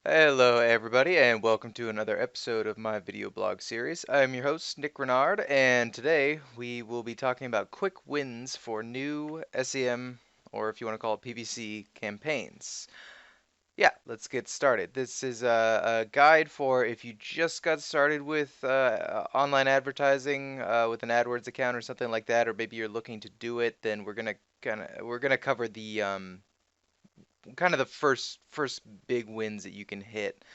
Hello, everybody, and welcome to another episode of my video blog series. I'm your host, Nick Renard, and today we will be talking about quick wins for new SEM, or if you want to call it PPC, campaigns. Yeah, let's get started. This is a guide for if you just got started with online advertising with an AdWords account or something like that, or maybe you're looking to do it. Then we're gonna cover the kind of the first big wins that you can hit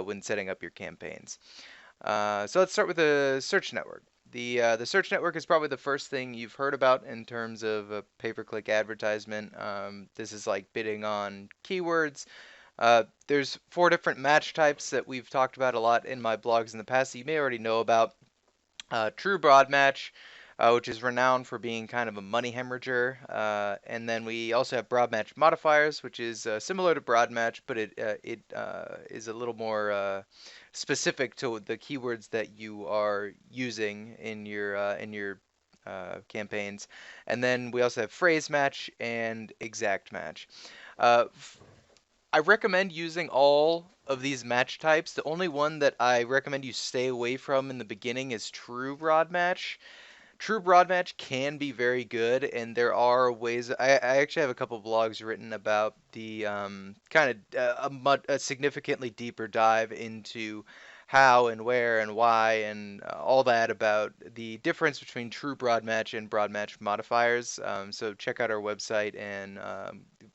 when setting up your campaigns. So let's start with the search network. The search network is probably the first thing you've heard about in terms of a pay-per-click advertisement. This is like bidding on keywords. There's four different match types that we've talked about a lot in my blogs in the past that you may already know about. True Broad Match, which is renowned for being kind of a money hemorrhager. And then we also have Broad Match Modifiers, which is similar to Broad Match, but it is a little more specific to the keywords that you are using in your campaigns. And then we also have Phrase Match and Exact Match. Uh, I recommend using all of these match types. The only one that I recommend you stay away from in the beginning is True Broad Match. True Broad Match can be very good, and there are ways. I actually have a couple blogs written about the kind of a significantly deeper dive into how and where and why and all that about the difference between True Broad Match and Broad Match modifiers. So check out our website and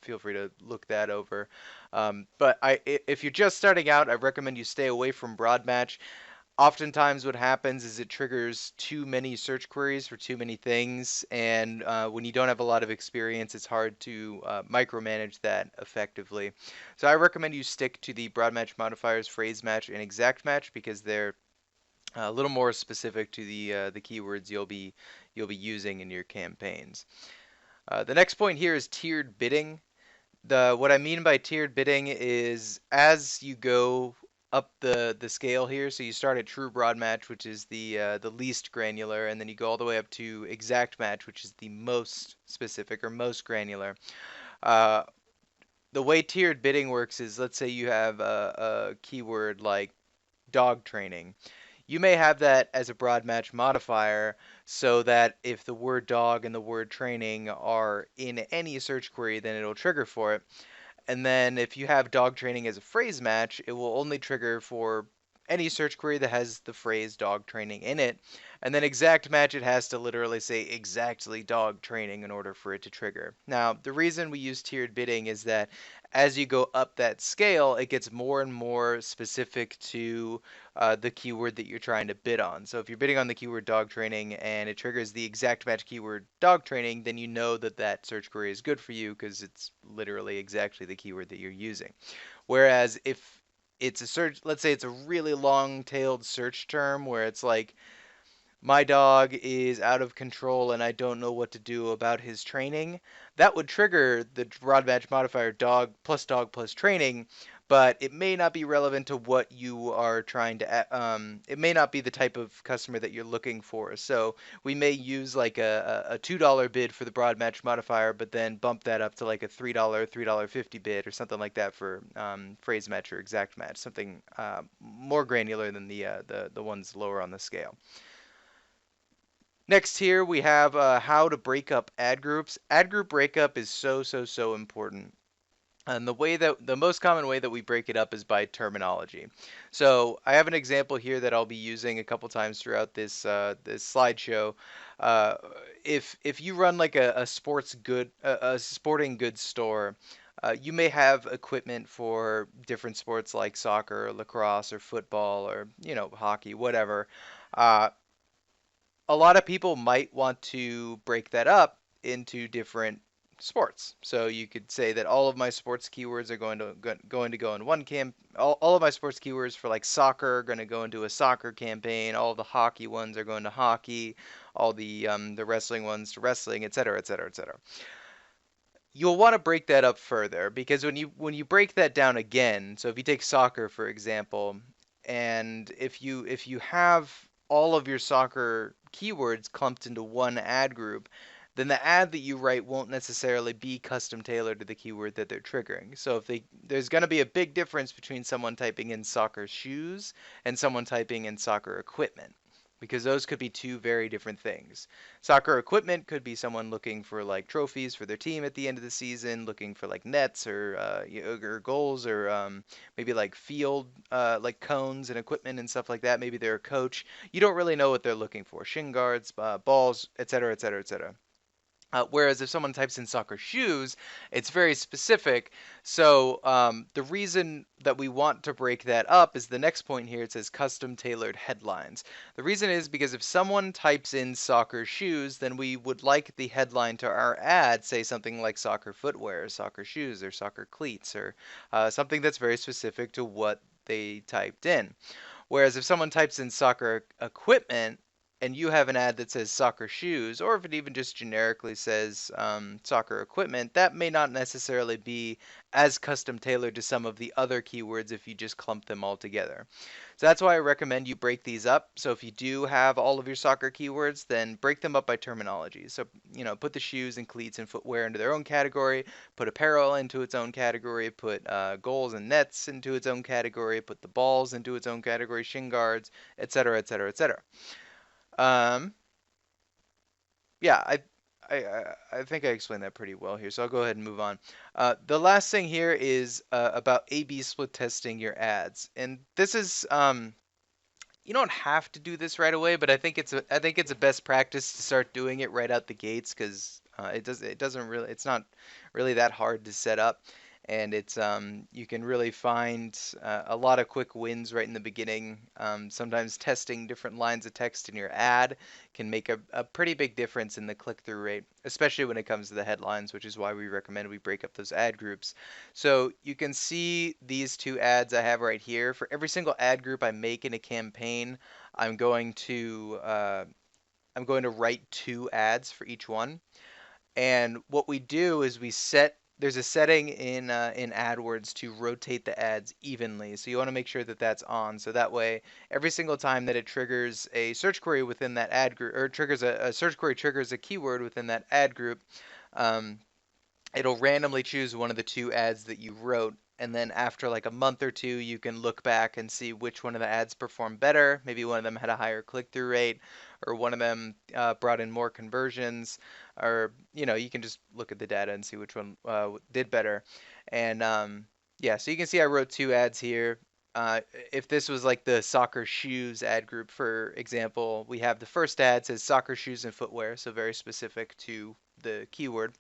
feel free to look that over. If you're just starting out, I recommend you stay away from Broad Match. Oftentimes what happens is it triggers too many search queries for too many things, and when you don't have a lot of experience, it's hard to micromanage that effectively. So I recommend you stick to the broad match modifiers, phrase match, and exact match because they're a little more specific to the keywords you'll be using in your campaigns. The next point here is tiered bidding. The what I mean by tiered bidding is as you go up the scale here, so you start at true broad match, which is the least granular, and then you go all the way up to exact match, which is the most specific or most granular. Uh, the way tiered bidding works is, let's say you have a keyword like dog training. You may have that as a broad match modifier so that if the word dog and the word training are in any search query, then it'll trigger for it. And then if you have dog training as a phrase match, it will only trigger for any search query that has the phrase dog training in it. And then exact match, it has to literally say exactly dog training in order for it to trigger. Now, the reason we use tiered bidding is that as you go up that scale, it gets more and more specific to the keyword that you're trying to bid on. So if you're bidding on the keyword dog training and it triggers the exact match keyword dog training, then you know that that search query is good for you because it's literally exactly the keyword that you're using. Whereas if it's a search, let's say it's a really long-tailed search term where it's like my dog is out of control and I don't know what to do about his training, that would trigger the broad match modifier dog plus training, but it may not be relevant to what you are trying to, it may not be the type of customer that you're looking for. So we may use like a $2 bid for the broad match modifier, but then bump that up to like a $3, $3.50 bid or something like that for phrase match or exact match, something more granular than the ones lower on the scale. Next here we have how to break up ad groups. Ad group breakup is so important. And the most common way that we break it up is by terminology. So I have an example here that I'll be using a couple times throughout this slideshow. Uh, if you run like a a sporting goods store, you may have equipment for different sports like soccer, or lacrosse, or football, or hockey, whatever. Uh, a lot of people might want to break that up into different sports. So you could say that all of my sports keywords are going to go in one all of my sports keywords for like soccer are going to go into a soccer campaign. All of the hockey ones are going to hockey. All the wrestling ones to wrestling, etc., etc., etc. You'll want to break that up further because when you break that down again, so if you take soccer for example, and if you have all of your soccer keywords clumped into one ad group, then the ad that you write won't necessarily be custom tailored to the keyword that they're triggering. So if there's going to be a big difference between someone typing in soccer shoes and someone typing in soccer equipment, because those could be two very different things. Soccer equipment could be someone looking for like trophies for their team at the end of the season, looking for like nets or goals or maybe like field like cones and equipment and stuff like that. Maybe they're a coach. You don't really know what they're looking for: shin guards, balls, etc., etc., etc. Whereas if someone types in soccer shoes, it's very specific. So the reason that we want to break that up is the next point here. It says custom tailored headlines. The reason is because if someone types in soccer shoes, then we would like the headline to our ad say something like soccer footwear, or soccer shoes, or soccer cleats, or something that's very specific to what they typed in. Whereas if someone types in soccer equipment and you have an ad that says soccer shoes, or if it even just generically says soccer equipment, that may not necessarily be as custom tailored to some of the other keywords if you just clump them all together. So that's why I recommend you break these up. So if you do have all of your soccer keywords, then break them up by terminology. So, put the shoes and cleats and footwear into their own category, put apparel into its own category, put goals and nets into its own category, put the balls into its own category, shin guards, etc., etc., etc. Um, yeah, I think I explained that pretty well here, so I'll go ahead and move on. The last thing here is about A/B split testing your ads, and this is you don't have to do this right away, but I think it's a best practice to start doing it right out the gates because it doesn't really it's not really that hard to set up, and it's you can really find a lot of quick wins right in the beginning. Sometimes testing different lines of text in your ad can make a pretty big difference in the click-through rate, especially when it comes to the headlines, which is why we recommend we break up those ad groups. So you can see these two ads I have right here. For every single ad group I make in a campaign, I'm going to uh, I'm going to write two ads for each one. And what we do is there's a setting in AdWords to rotate the ads evenly. So you want to make sure that that's on. So that way, every single time that it triggers a search query within that ad group, or triggers a search query triggers a keyword within that ad group, um, it'll randomly choose one of the two ads that you wrote, and then after like a month or two you can look back and see which one of the ads performed better. Maybe one of them had a higher click-through rate, or one of them brought in more conversions, or you can just look at the data and see which one did better. And yeah, so you can see I wrote two ads here. If this was like the soccer shoes ad group, for example, we have the first ad says soccer shoes and footwear, so very specific to the keyword.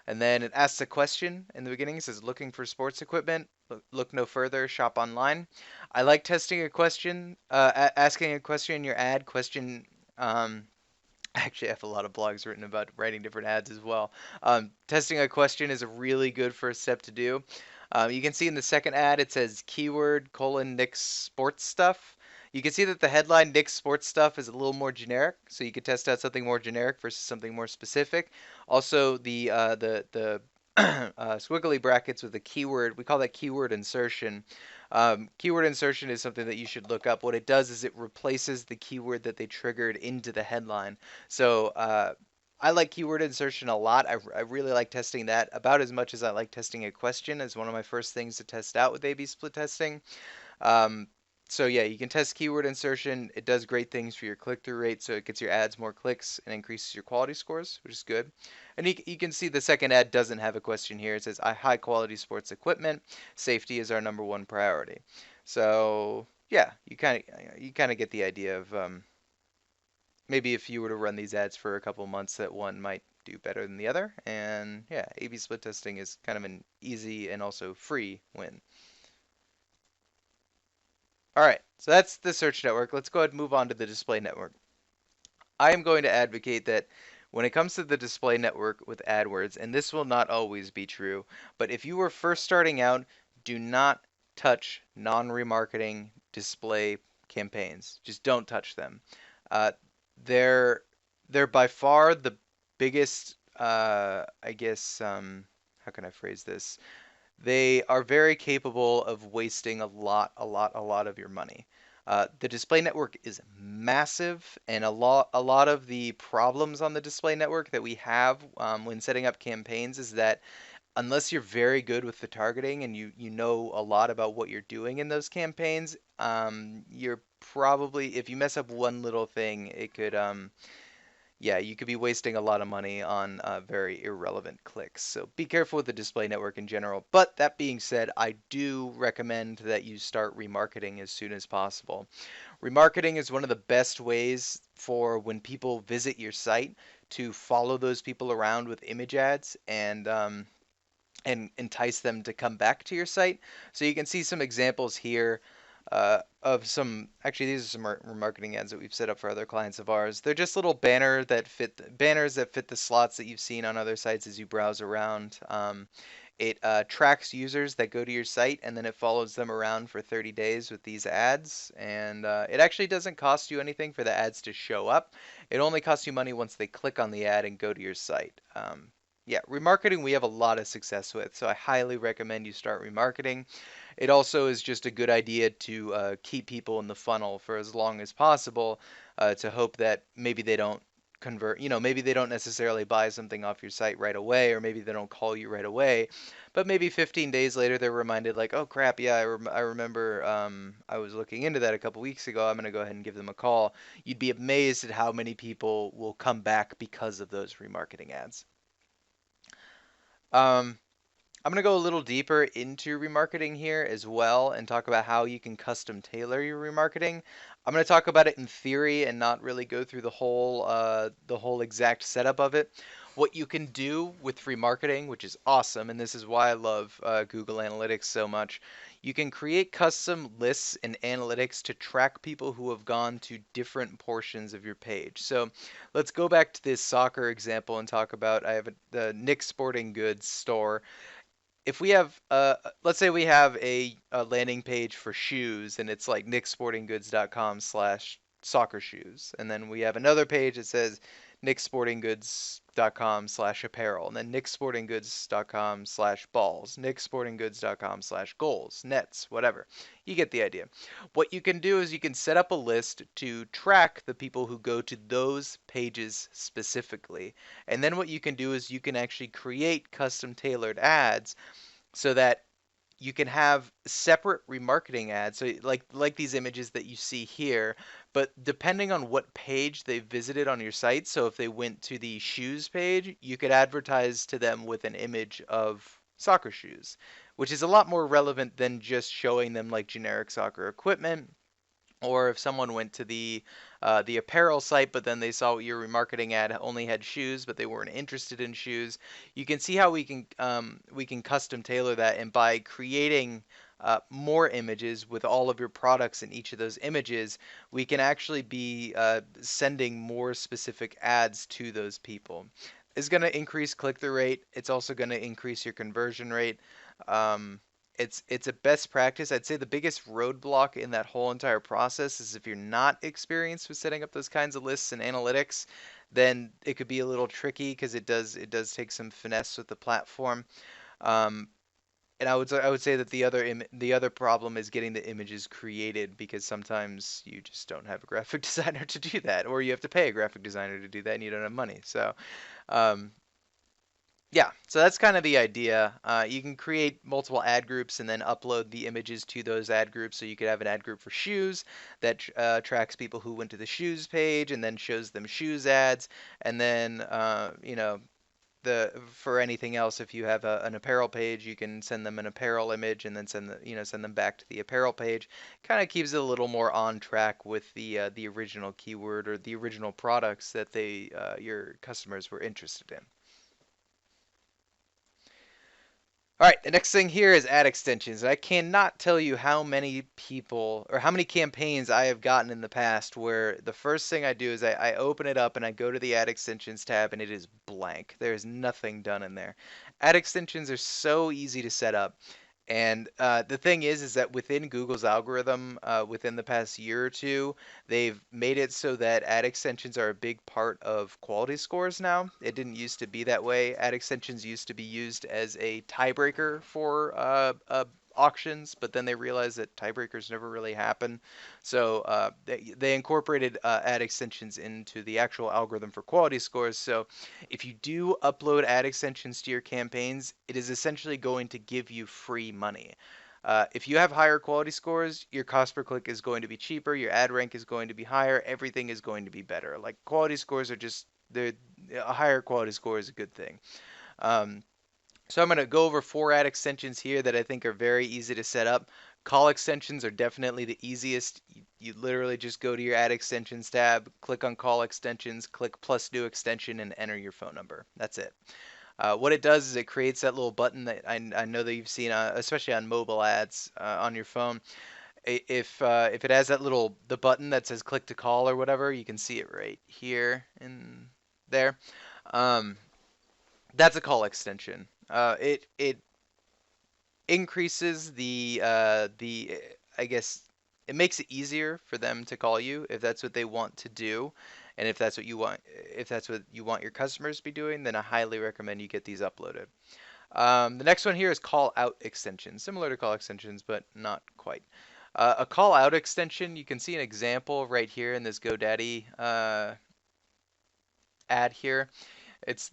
And then it asks a question in the beginning. It says, looking for sports equipment? Look no further, shop online. I like testing a question, asking a question in your ad. Um, Actually, I have a lot of blogs written about writing different ads as well. Testing a question is a really good first step to do. You can see in the second ad it says keyword colon Nick's sports stuff. You can see that the headline Nick's sports stuff is a little more generic, so you could test out something more generic versus something more specific. Also, the squiggly brackets with the keyword, we call that keyword insertion. Keyword insertion is something that you should look up. What it does is it replaces the keyword that they triggered into the headline. So I like keyword insertion a lot. I really like testing that about as much as I like testing a question as one of my first things to test out with A/B split testing. Um, so yeah, you can test keyword insertion. It does great things for your click-through rate, so it gets your ads more clicks and increases your quality scores, which is good. And you can see the second ad doesn't have a question here. It says high quality sports equipment. Safety is our number one priority. So yeah, you kind of get the idea of maybe if you were to run these ads for a couple months, that one might do better than the other. And yeah, A/B split testing is kind of an easy and also free win. All right, so that's the search network. Let's go ahead and move on to the display network. I am going to advocate that when it comes to the display network with AdWords, and this will not always be true, but if you were first starting out, do not touch non-remarketing display campaigns. Just don't touch them. Uh, they're they're by far the biggest, I guess, how can I phrase this? They are very capable of wasting a lot of your money. The display network is massive, and a lot of the problems on the display network that we have when setting up campaigns is that unless you're very good with the targeting and you know a lot about what you're doing in those campaigns, you're probably, if you mess up one little thing, it could yeah, you could be wasting a lot of money on very irrelevant clicks. So be careful with the display network in general. But that being said, I do recommend that you start remarketing as soon as possible. Remarketing is one of the best ways for when people visit your site to follow those people around with image ads and entice them to come back to your site. So you can see some examples here of some. Actually, these are some marketing ads that we've set up for other clients of ours. They're just little banners that fit the slots that you've seen on other sites as you browse around. It tracks users that go to your site and then it follows them around for 30 days with these ads. And it actually doesn't cost you anything for the ads to show up. It only costs you money once they click on the ad and go to your site. Yeah, remarketing we have a lot of success with, so I highly recommend you start remarketing. It also is just a good idea to keep people in the funnel for as long as possible to hope that maybe they don't convert, maybe they don't necessarily buy something off your site right away, or maybe they don't call you right away, but maybe 15 days later they're reminded like, oh crap, yeah, I remember I was looking into that a couple weeks ago. I'm going to go ahead and give them a call. You'd be amazed at how many people will come back because of those remarketing ads. Um, I'm going to go a little deeper into remarketing here as well and talk about how you can custom tailor your remarketing. I'm going to talk about it in theory and not really go through the whole exact setup of it. What you can do with remarketing, which is awesome, and this is why I love Google Analytics so much, you can create custom lists and analytics to track people who have gone to different portions of your page. So let's go back to this soccer example and talk about I have the Nick's Sporting Goods store. If we have let's say we have a landing page for shoes and it's like nicksportinggoods.com/soccer shoes, and then we have another page that says nicksportinggoods.com/apparel, and then nicksportinggoods.com/balls, nicksportinggoods.com/goals, nets, whatever. You get the idea. What you can do is you can set up a list to track the people who go to those pages specifically, and then what you can do is you can actually create custom tailored ads so that you can have separate remarketing ads, so like these images that you see here, but depending on what page they visited on your site. So if they went to the shoes page, you could advertise to them with an image of soccer shoes, which is a lot more relevant than just showing them like generic soccer equipment. Or if someone went to the apparel site, but then they saw your remarketing ad only had shoes, but they weren't interested in shoes, you can see how we can custom tailor that, and by creating more images with all of your products in each of those images, we can actually be sending more specific ads to those people. It's going to increase click-through rate. It's also going to increase your conversion rate. Um, it's a best practice. I'd say the biggest roadblock in that whole entire process is if you're not experienced with setting up those kinds of lists and analytics, then it could be a little tricky because it does take some finesse with the platform. Um, and I would say that the other problem is getting the images created, because sometimes you just don't have a graphic designer to do that, or you have to pay a graphic designer to do that and you don't have money. So um, yeah, so that's kind of the idea. You can create multiple ad groups and then upload the images to those ad groups. So you could have an ad group for shoes that tracks people who went to the shoes page and then shows them shoes ads. And then, for anything else, if you have an apparel page, you can send them an apparel image and then send them back to the apparel page. Kind of keeps it a little more on track with the original keyword or the original products that your customers were interested in. All right, the next thing here is ad extensions. I cannot tell you how many people or how many campaigns I have gotten in the past where the first thing I do is I open it up and I go to the ad extensions tab and it is blank. There is nothing done in there. Ad extensions are so easy to set up. And the thing is that within Google's algorithm, within the past year or two, they've made it so that ad extensions are a big part of quality scores now. It didn't used to be that way. Ad extensions used to be used as a tiebreaker for auctions, but then they realized that tiebreakers never really happen. So they incorporated ad extensions into the actual algorithm for quality scores. So if you do upload ad extensions to your campaigns, it is essentially going to give you free money. If you have higher quality scores, your cost per click is going to be cheaper, your ad rank is going to be higher, everything is going to be better. Like quality scores are just a higher quality score is a good thing. Um, so I'm going to go over 4 ad extensions here that I think are very easy to set up. Call extensions are definitely the easiest. You literally just go to your ad extensions tab, click on call extensions, click plus new extension, and enter your phone number. That's it. What it does is it creates that little button that I know that you've seen, especially on mobile ads on your phone. If it has that the button that says click to call or whatever, you can see it right here in there. Um, that's a call extension. It increases the I guess it makes it easier for them to call you if that's what they want to do, and if that's what you want your customers to be doing, then I highly recommend you get these uploaded. The next one here is call out extension, similar to call extensions, but not quite. A call out extension, you can see an example right here in this GoDaddy ad here. It's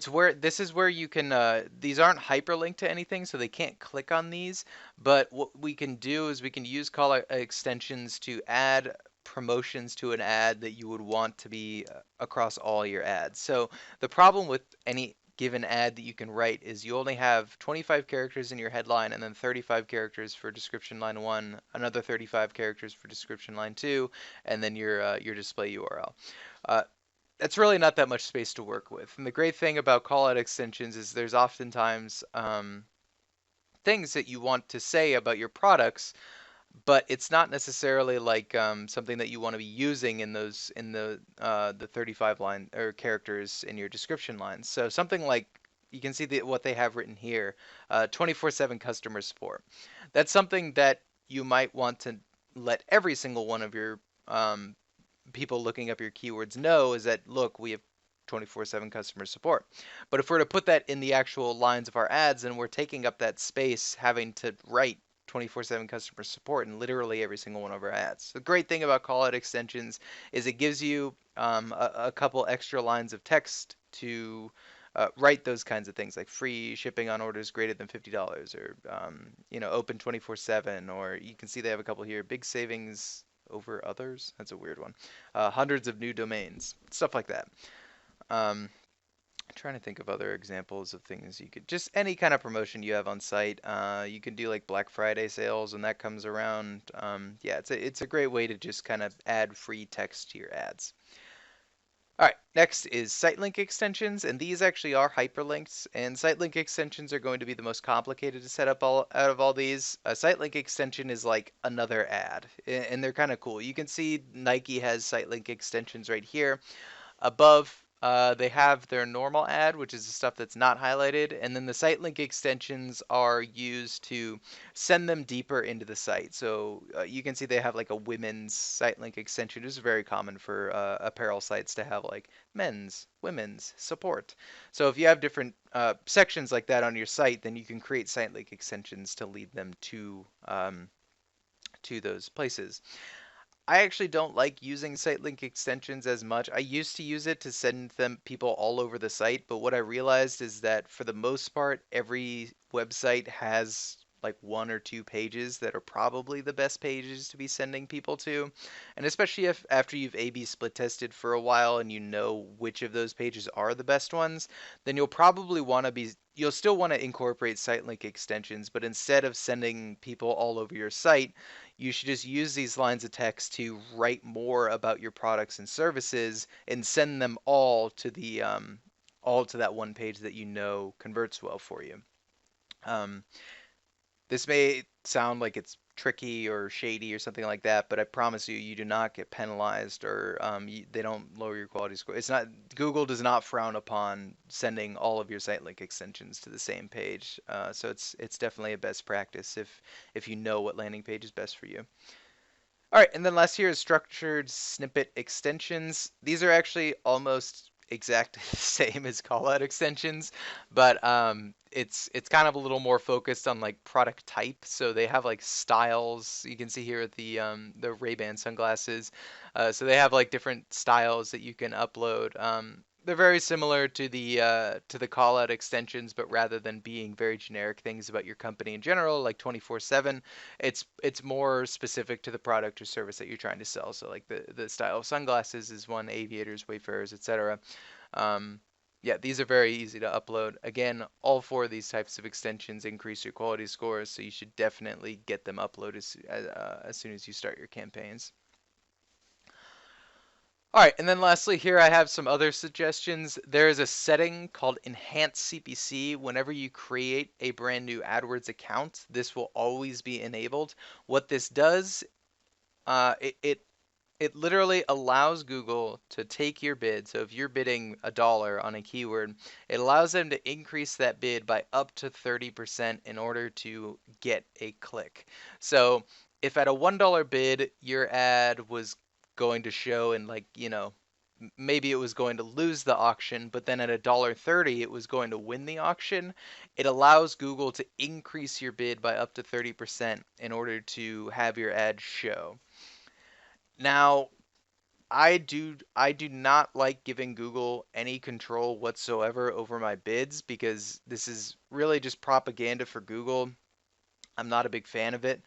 where this is where you can these aren't hyperlinked to anything, so they can't click on these, but what we can do is we can use call extensions to add promotions to an ad that you would want to be across all your ads. So the problem with any given ad that you can write is you only have 25 characters in your headline, and then 35 characters for description line 1, another 35 characters for description line 2, and then your display URL. That's really not that much space to work with. And the great thing about callout extensions is there's oftentimes things that you want to say about your products, but it's not necessarily like something that you want to be using in the 35 line or characters in your description lines. So something like you can see what they have written here, 24/7 customer support. That's something that you might want to let every single one of your people looking up your keywords know is that, look, we have 24/7 customer support. But if we're to put that in the actual lines of our ads, then we're taking up that space having to write 24/7 customer support in literally every single one of our ads. The great thing about callout extensions is it gives you a couple extra lines of text to write those kinds of things like free shipping on orders greater than $50 or open 24/7, or you can see they have a couple here, big savings over others. That's a weird one. Hundreds of new domains, stuff like that. Trying to think of other examples of things you could, just any kind of promotion you have on site. You can do like Black Friday sales when that comes around. Yeah, it's a great way to just kind of add free text to your ads. All right, next is site link extensions, and these actually are hyperlinks, and site link extensions are going to be the most complicated to set up out of all these. A site link extension is like another ad, and they're kind of cool. You can see Nike has site link extensions right here. Above, they have their normal ad, which is the stuff that's not highlighted, and then the site link extensions are used to send them deeper into the site. So you can see they have like a women's site link extension. This is very common for apparel sites to have like men's, women's, support. So if you have different sections like that on your site, then you can create site link extensions to lead them to those places. I actually don't like using site link extensions as much. I used to use it to send them people all over the site, but what I realized is that for the most part, every website has like 1 or 2 pages that are probably the best pages to be sending people to. And especially if after you've A/B split tested for a while and you know which of those pages are the best ones, then you'll still want to incorporate site link extensions, but instead of sending people all over your site, you should just use these lines of text to write more about your products and services and send them all to that one page that you know converts well for you. Um, this may sound like it's tricky or shady or something like that, but I promise you, you do not get penalized or they don't lower your quality score. It's not Google does not frown upon sending all of your site link extensions to the same page. So it's definitely a best practice if you know what landing page is best for you. All right, and then last here is structured snippet extensions. These are actually almost exactly the same as call out extensions, but it's kind of a little more focused on like product type. So they have like styles. You can see here with the Ray-Ban sunglasses. So they have like different styles that you can upload. They're very similar to the call out extensions, but rather than being very generic things about your company in general, like 24/7, it's more specific to the product or service that you're trying to sell. So like the style of sunglasses is one, aviators, wayfarers, etc. Um, yeah, these are very easy to upload. Again, all four of these types of extensions increase your quality scores, so you should definitely get them uploaded as soon as you start your campaigns. All right, and then lastly, here I have some other suggestions. There is a setting called Enhanced CPC. Whenever you create a brand new AdWords account, this will always be enabled. What this does, it literally allows Google to take your bid. So if you're bidding $1 on a keyword, it allows them to increase that bid by up to 30% in order to get a click. So if at a $1 bid, your ad was going to show in like, maybe it was going to lose the auction, but then at $1.30 it was going to win the auction. It allows Google to increase your bid by up to 30% in order to have your ad show. Now, I do not like giving Google any control whatsoever over my bids because this is really just propaganda for Google. I'm not a big fan of it.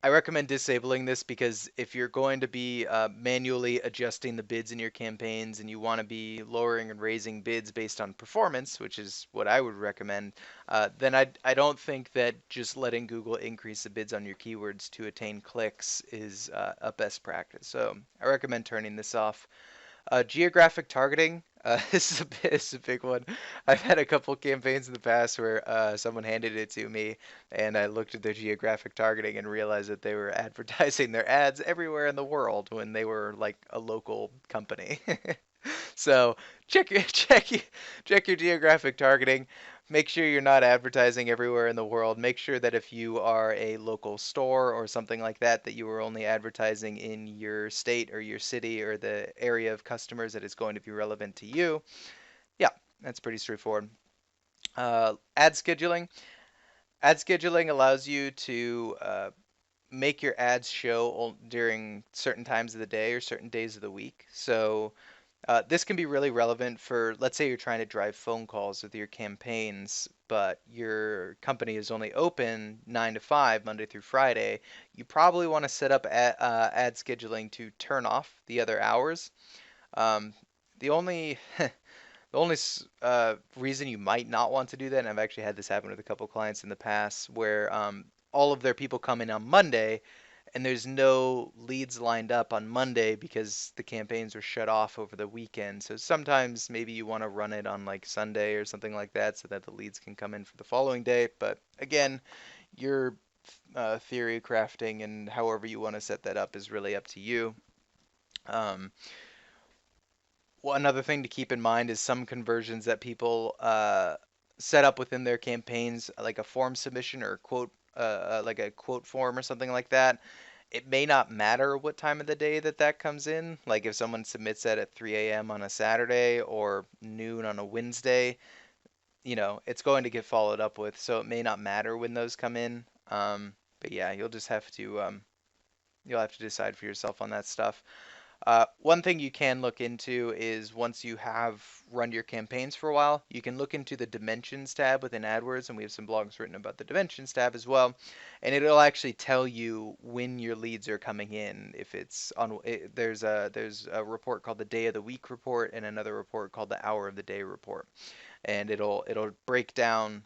I recommend disabling this because if you're going to be manually adjusting the bids in your campaigns and you want to be lowering and raising bids based on performance, which is what I would recommend, then I don't think that just letting Google increase the bids on your keywords to attain clicks is a best practice. So I recommend turning this off. Geographic targeting. This is a big one. I've had a couple campaigns in the past where someone handed it to me, and I looked at their geographic targeting and realized that they were advertising their ads everywhere in the world when they were like a local company. So check your geographic targeting. Make sure you're not advertising everywhere in the world. Make sure that if you are a local store or something like that, that you are only advertising in your state or your city or the area of customers that is going to be relevant to you. Yeah, that's pretty straightforward. Ad scheduling. Ad scheduling allows you to make your ads show during certain times of the day or certain days of the week. So this can be really relevant for, let's say you're trying to drive phone calls with your campaigns, but your company is only open 9 to 5, Monday through Friday. You probably want to set up ad scheduling to turn off the other hours. Um, the only the only reason you might not want to do that, and I've actually had this happen with a couple clients in the past, where all of their people come in on Monday and there's no leads lined up on Monday because the campaigns were shut off over the weekend. So sometimes maybe you want to run it on like Sunday or something like that so that the leads can come in for the following day. But again, your theory crafting and however you want to set that up is really up to you. Um, well, another thing to keep in mind is some conversions that people set up within their campaigns, like a form submission or a quote, like a quote form or something like that. It may not matter what time of the day that comes in. Like if someone submits that at 3 a.m. on a Saturday or noon on a Wednesday, it's going to get followed up with. So it may not matter when those come in. But yeah, you'll have to decide for yourself on that stuff. One thing you can look into is once you have run your campaigns for a while, you can look into the Dimensions tab within AdWords, and we have some blogs written about the Dimensions tab as well. And it'll actually tell you when your leads are coming in. If it's on, there's a report called the Day of the Week report and another report called the Hour of the Day report, and it'll break down.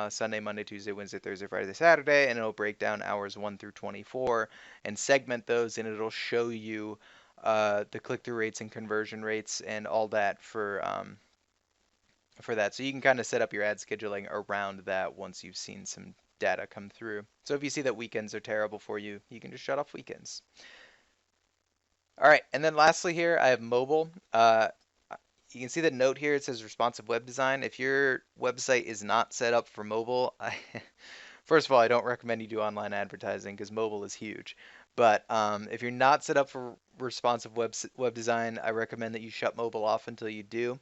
Sunday, Monday, Tuesday, Wednesday, Thursday, Friday, Saturday, and it'll break down hours 1 through 24 and segment those, and it'll show you the click-through rates and conversion rates and all that for that. So you can kind of set up your ad scheduling around that once you've seen some data come through. So if you see that weekends are terrible for you, you can just shut off weekends. All right, and then lastly here, I have mobile. You can see the note here. It says responsive web design. If your website is not set up for mobile, First of all, I don't recommend you do online advertising because mobile is huge. But if you're not set up for responsive web design, I recommend that you shut mobile off until you do.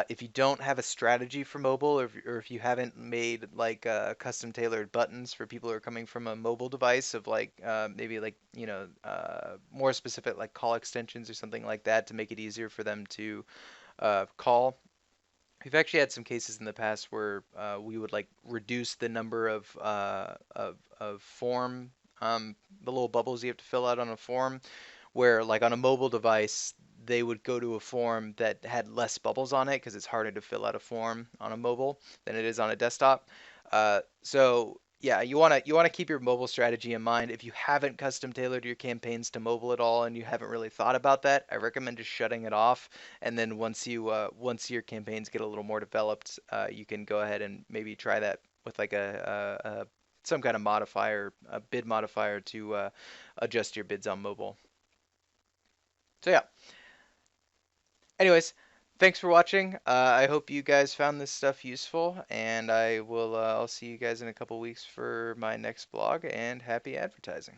If you don't have a strategy for mobile, or if you haven't made like custom tailored buttons for people who are coming from a mobile device of like maybe like more specific like call extensions or something like that to make it easier for them to call. We've actually had some cases in the past where we would like reduce the number of form, the little bubbles you have to fill out on a form, where like on a mobile device they would go to a form that had less bubbles on it because it's harder to fill out a form on a mobile than it is on a desktop. So yeah, you want to keep your mobile strategy in mind. If you haven't custom tailored your campaigns to mobile at all and you haven't really thought about that, I recommend just shutting it off. And then once your campaigns get a little more developed, you can go ahead and maybe try that with like a some kind of modifier, a bid modifier to adjust your bids on mobile. So yeah. Anyways, thanks for watching. I hope you guys found this stuff useful, and I'll see you guys in a couple weeks for my next blog. And happy advertising.